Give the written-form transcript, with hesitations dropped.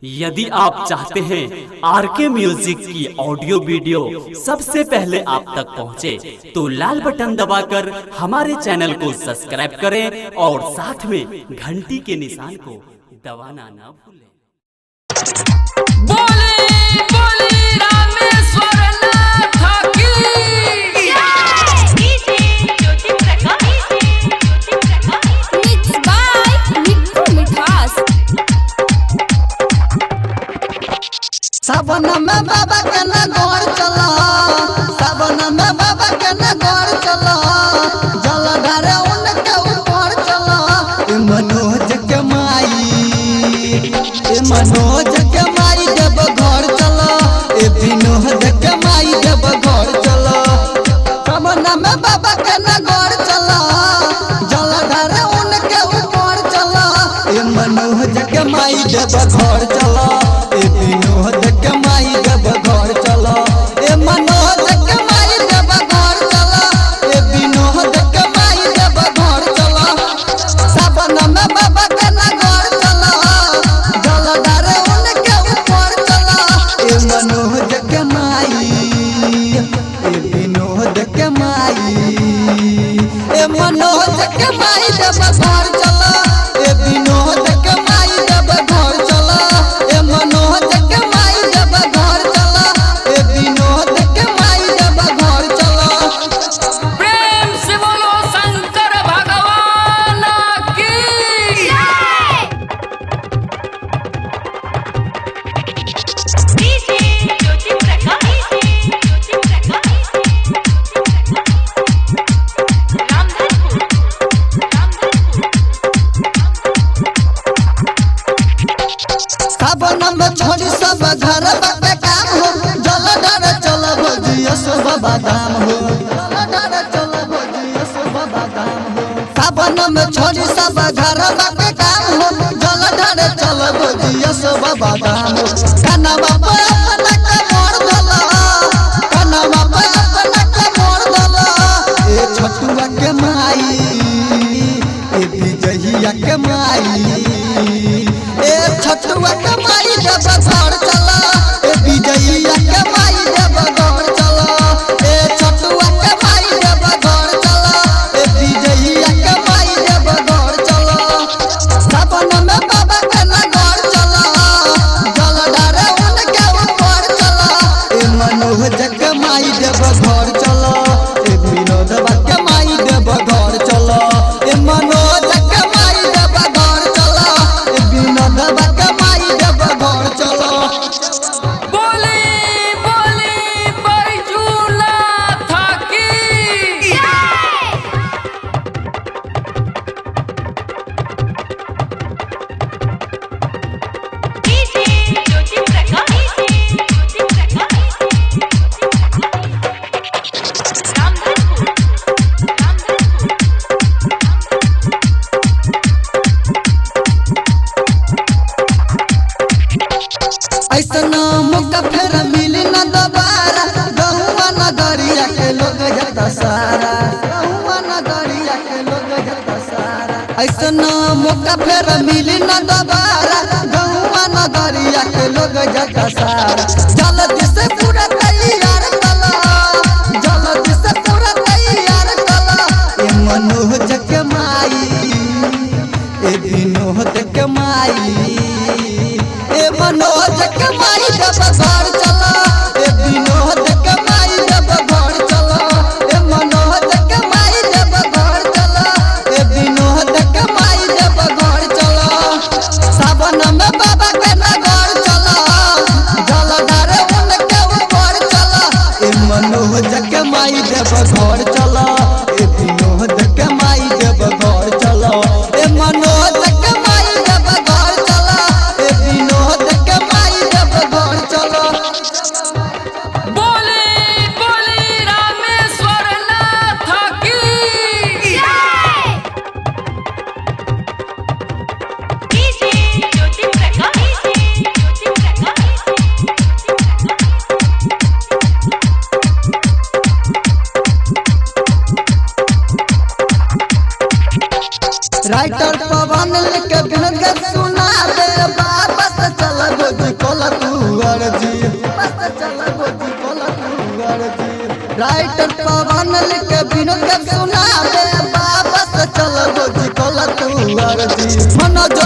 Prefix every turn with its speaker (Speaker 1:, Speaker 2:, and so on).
Speaker 1: यदि आप चाहते हैं आरके म्यूजिक की ऑडियो वीडियो सबसे पहले आप तक पहुंचे, तो लाल बटन दबाकर हमारे चैनल को सब्सक्राइब करें और साथ में घंटी के निशान को दबाना ना भूलें।
Speaker 2: बोले बोले रामेश्वर नाथ की
Speaker 3: Mixed by Nikku Mithas।
Speaker 4: सावन में बाबा के नगर चला, सावन में बाबा के नगर चला, जल ढारे उनके ऊपर चला। ए मनोज के माई, ए मनोज के माई जब घर चला, ए विनोद के माई जब घर चला। सावन में बाबा के नगर चला, जल ढारे उनके ऊपर चला। ए मनोज के माई जब घर चला, ए विनोद के माई जब घर चला, ए मनोज के माई जब घर चला, ए विनोद के माई जब घर चला। सावन में बाबा के नगर चला, जलधारे उनके ऊपर चला। ए मनोज के माई, ए विनोद के माई, ए मनोज के माई जब घर चला, ए विनोद के माई जब घर चला। ए मनोज के माई जब घर चला, ए विनोद के माई जब घर चला।
Speaker 2: प्रेम से बोलो शंकर भगवान की
Speaker 4: सावन में छोड़ी सब घर बाटे काम हो, जलधार चल भजिया सो बाबा धाम हो, जलधार चल भजिया सो बाबा धाम हो। सावन में छोड़ी सब घर बाटे काम हो, जलधार चल भजिया सो बाबा धाम हो। कनवा पे अपना के मोड़ दला, कनवा पे अपना के मोड़ दला। ए छठुआ के माई, ए विजहिया के माई, ए छठुआ के माई जब घर चला, ए विजयिया के माई जब घर चला। ए छठुआ के माई जब घर चला, ए विजयिया के माई जब घर चला। सावन में बाबा के नगर चला, जलधारे उनके ऊपर चला। ए मनोज के माई जब घर चला, ए विनोद के माई जब घर चला। ए मनोज के माई जब घर चला, ए विनोद के माई जब घर चला।
Speaker 2: बोले बोले बैजूनाथ की
Speaker 4: ऐसना मौका फेर मिली न दोबारा, गहुआ नगरिया के लोग जता सारा, गहुआ नगरिया के लोग जता सारा। ऐसना मौका फेर मिली न दोबारा, गहुआ नगरिया के लोग जता सारा। जल्दी से पूरा तैयार कला, जल्दी से पूरा तैयार कला। ए मनोज के माई, ए विनोद के माई, ए मनोज के माई जब घर चला, ए विनोद के माई जब घर चला। ए मनोज के माई जब घर चला, ए विनोद के माई जब घर चला। सावन में बाबा के नगर चला, जलधारे उनके ऊपर चला। ए मनोज के माई जब घर चला, ए विनोद के माई जब घर चला। ए मनोज के माई जब घर चला, ए विनोद के माई जब घर चला।
Speaker 2: बोले बोले रामेश्वर नाथ की
Speaker 4: राइटर पवन लिख के सुना दे, वापस चल राइटर पवन लिख विनोद के सुना दे बाबा से चल गोजी कोला तू अर्जी मनोज